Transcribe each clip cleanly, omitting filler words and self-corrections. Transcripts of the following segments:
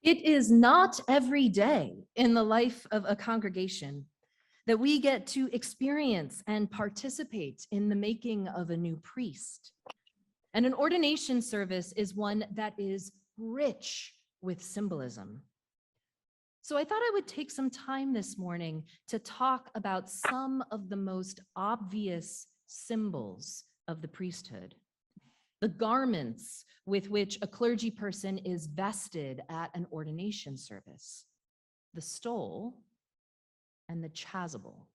It is not every day in the life of a congregation that we get to experience and participate in the making of a new priest. And an ordination service is one that is rich with symbolism. So I thought I would take some time this morning to talk about some of the most obvious symbols of the priesthood. The garments with which a clergy person is vested at an ordination service, the stole, and the chasuble.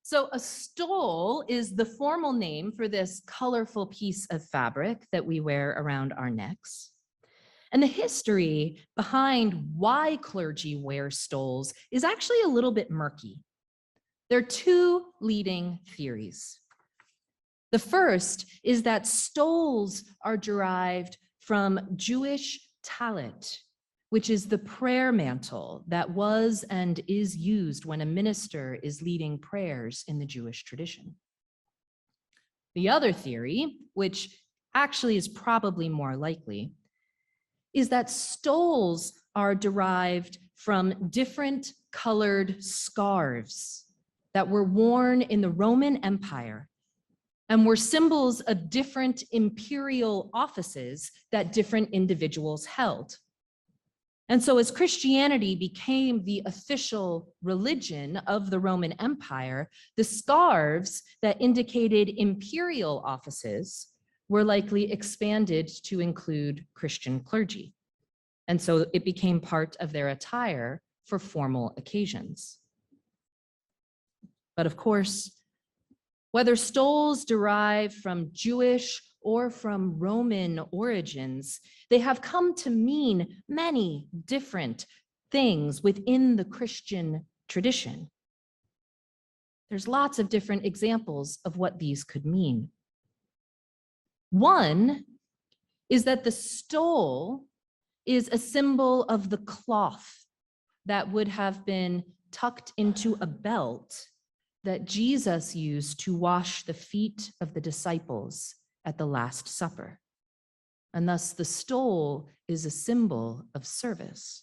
So a stole is the formal name for this colorful piece of fabric that we wear around our necks. And the history behind why clergy wear stoles is actually a little bit murky. There are two leading theories. The first is that stoles are derived from Jewish talit, which is the prayer mantle that was and is used when a minister is leading prayers in the Jewish tradition. The other theory, which actually is probably more likely, is that stoles are derived from different colored scarves that were worn in the Roman Empire and were symbols of different imperial offices that different individuals held. And so as Christianity became the official religion of the Roman Empire, the scarves that indicated imperial offices were likely expanded to include Christian clergy. And so it became part of their attire for formal occasions. But of course, whether stoles derive from Jewish or from Roman origins, they have come to mean many different things within the Christian tradition. There's lots of different examples of what these could mean. One is that the stole is a symbol of the cloth that would have been tucked into a belt that Jesus used to wash the feet of the disciples at the Last Supper. And thus the stole is a symbol of service.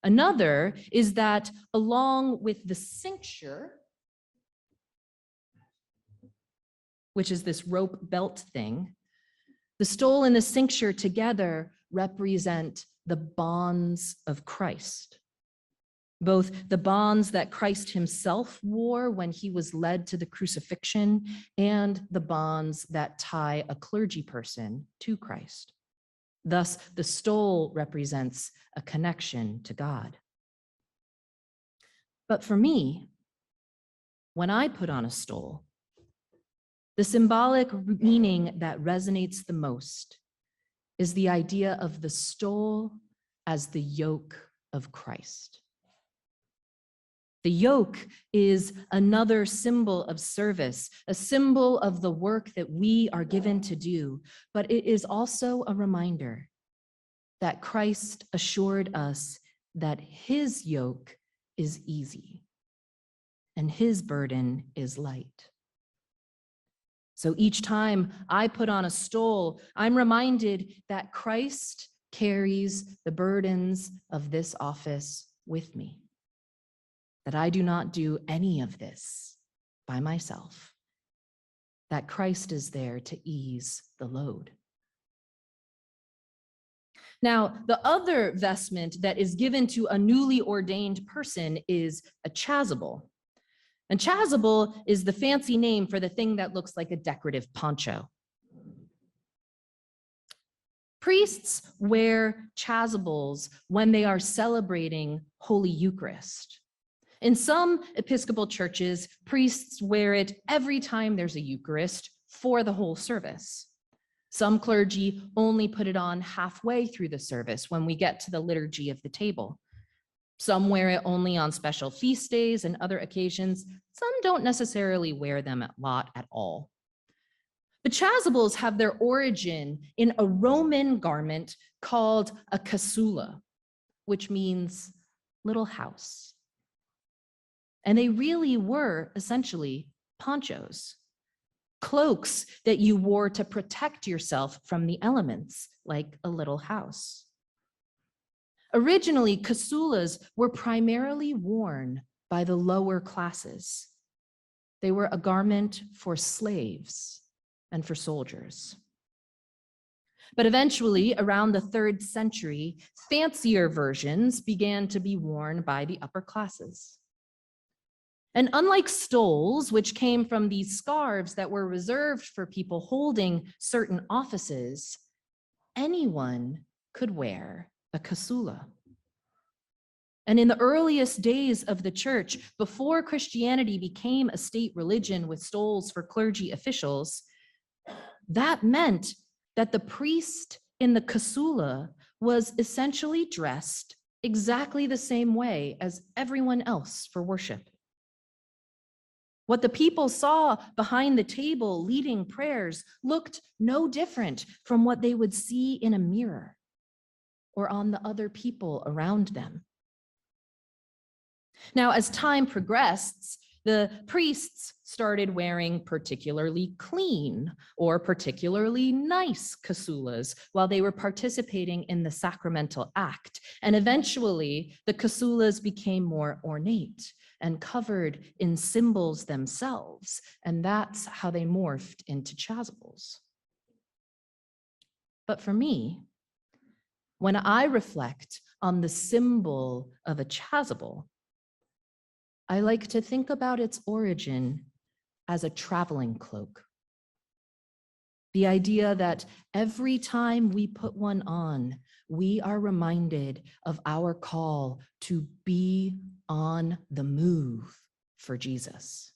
Another is that along with the cincture, which is this rope belt thing, the stole and the cincture together represent the bonds of Christ. Both the bonds that Christ himself wore when he was led to the crucifixion and the bonds that tie a clergy person to Christ. Thus, the stole represents a connection to God. But for me, when I put on a stole, the symbolic meaning that resonates the most is the idea of the stole as the yoke of Christ. The yoke is another symbol of service, a symbol of the work that we are given to do, but it is also a reminder that Christ assured us that his yoke is easy and his burden is light. So each time I put on a stole, I'm reminded that Christ carries the burdens of this office with me. That I do not do any of this by myself, that Christ is there to ease the load. Now, the other vestment that is given to a newly ordained person is a chasuble. And chasuble is the fancy name for the thing that looks like a decorative poncho. Priests wear chasubles when they are celebrating Holy Eucharist. In some Episcopal churches, priests wear it every time there's a Eucharist for the whole service. Some clergy only put it on halfway through the service when we get to the liturgy of the table. Some wear it only on special feast days and other occasions. Some don't necessarily wear them a lot at all. The chasubles have their origin in a Roman garment called a casula, which means little house. And they really were essentially ponchos, cloaks that you wore to protect yourself from the elements, like a little house. Originally, kasulas were primarily worn by the lower classes. They were a garment for slaves and for soldiers. But eventually, around the 3rd century, fancier versions began to be worn by the upper classes. And unlike stoles, which came from these scarves that were reserved for people holding certain offices, anyone could wear a kasula. And in the earliest days of the church, before Christianity became a state religion with stoles for clergy officials, that meant that the priest in the kasula was essentially dressed exactly the same way as everyone else for worship. What the people saw behind the table leading prayers looked no different from what they would see in a mirror or on the other people around them. Now, as time progressed, the priests started wearing particularly clean or particularly nice kasulas while they were participating in the sacramental act. And eventually, the kasulas became more ornate and covered in symbols themselves. And that's how they morphed into chasubles. But for me, when I reflect on the symbol of a chasuble, I like to think about its origin as a traveling cloak. The idea that every time we put one on, we are reminded of our call to be on the move for Jesus.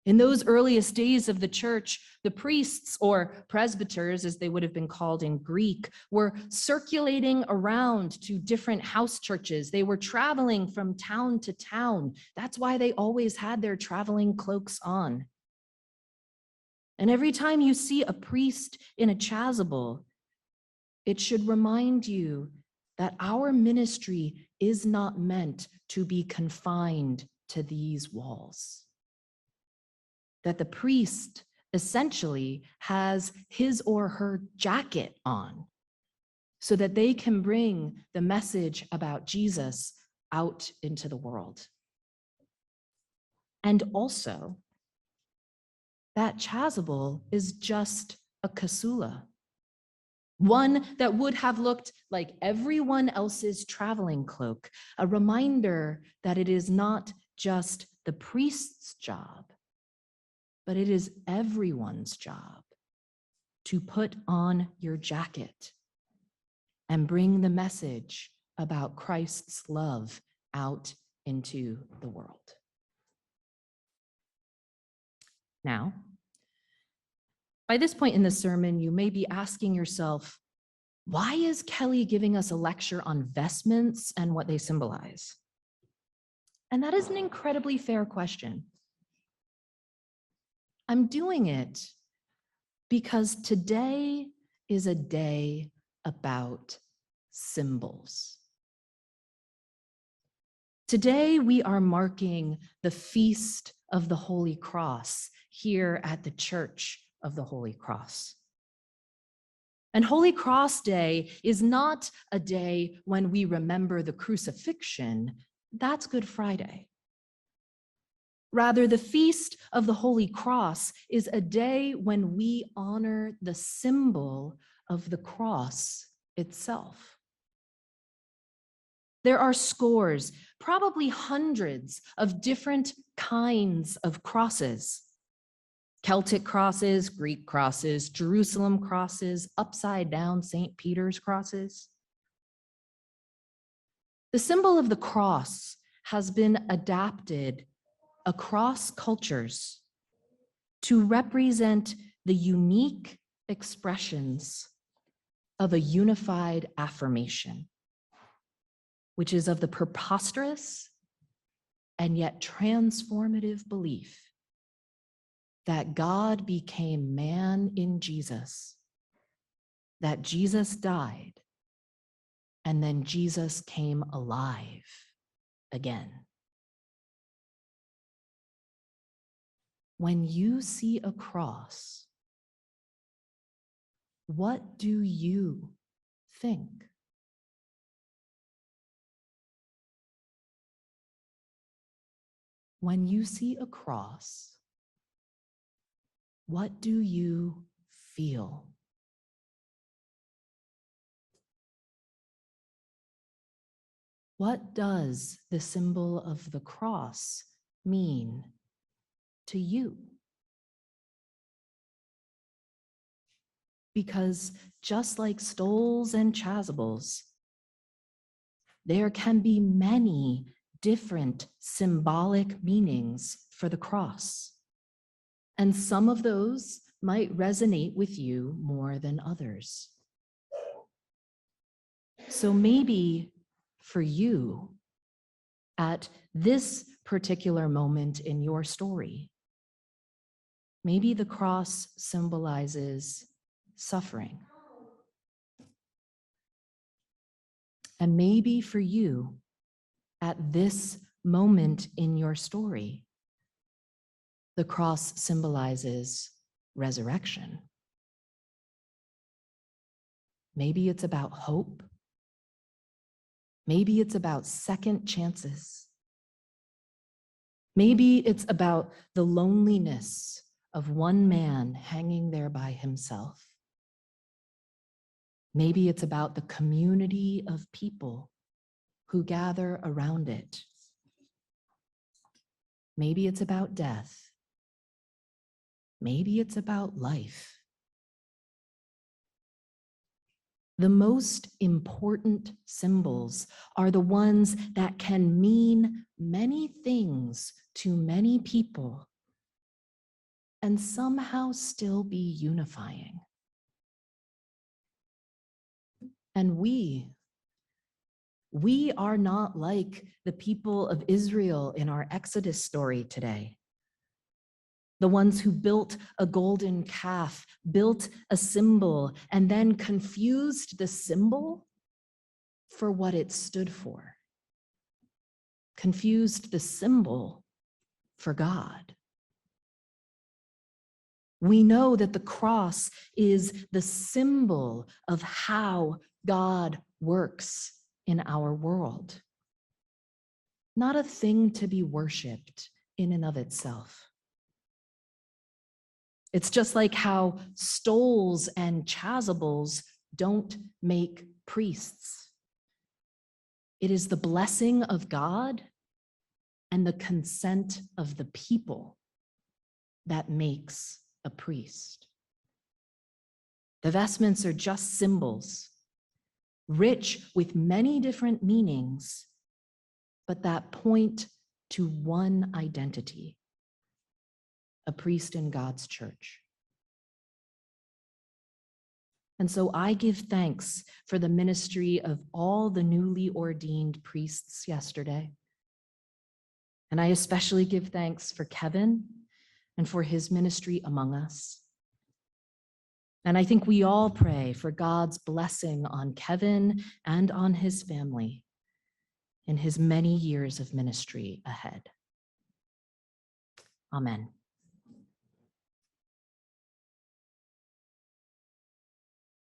In those earliest days of the church, the priests, or presbyters, as they would have been called in Greek, were circulating around to different house churches. They were traveling from town to town. That's why they always had their traveling cloaks on. And every time you see a priest in a chasuble, it should remind you that our ministry is not meant to be confined to these walls. That the priest essentially has his or her jacket on so that they can bring the message about Jesus out into the world. And also, that chasuble is just a kasula, one that would have looked like everyone else's traveling cloak, a reminder that it is not just the priest's job, but it is everyone's job to put on your jacket and bring the message about Christ's love out into the world. Now, by this point in the sermon, you may be asking yourself, why is Kelly giving us a lecture on vestments and what they symbolize? And that is an incredibly fair question. I'm doing it because today is a day about symbols. Today, we are marking the Feast of the Holy Cross here at the Church of the Holy Cross. And Holy Cross Day is not a day when we remember the crucifixion. That's Good Friday. Rather, the Feast of the Holy Cross is a day when we honor the symbol of the cross itself. There are scores, probably hundreds of different kinds of crosses. Celtic crosses, Greek crosses, Jerusalem crosses, upside down St. Peter's crosses. The symbol of the cross has been adapted across cultures to represent the unique expressions of a unified affirmation, which is of the preposterous and yet transformative belief that God became man in Jesus, that Jesus died, and then Jesus came alive again. When you see a cross, what do you think? When you see a cross, what do you feel? What does the symbol of the cross mean to you? Because just like stoles and chasubles, there can be many different symbolic meanings for the cross. And some of those might resonate with you more than others. So maybe for you, at this particular moment in your story, maybe the cross symbolizes suffering. And maybe for you, at this moment in your story, the cross symbolizes resurrection. Maybe it's about hope. Maybe it's about second chances. Maybe it's about the loneliness of one man hanging there by himself. Maybe it's about the community of people who gather around it. Maybe it's about death. Maybe it's about life. The most important symbols are the ones that can mean many things to many people and somehow still be unifying. And we are not like the people of Israel in our Exodus story today. The ones who built a golden calf, built a symbol, and then confused the symbol for what it stood for. Confused the symbol for God. We know that the cross is the symbol of how God works in our world. Not a thing to be worshiped in and of itself. It's just like how stoles and chasubles don't make priests. It is the blessing of God and the consent of the people that makes a priest. The vestments are just symbols, rich with many different meanings, but that point to one identity: a priest in God's church. And so I give thanks for the ministry of all the newly ordained priests yesterday. And I especially give thanks for Kevin and for his ministry among us. And I think we all pray for God's blessing on Kevin and on his family in his many years of ministry ahead. Amen.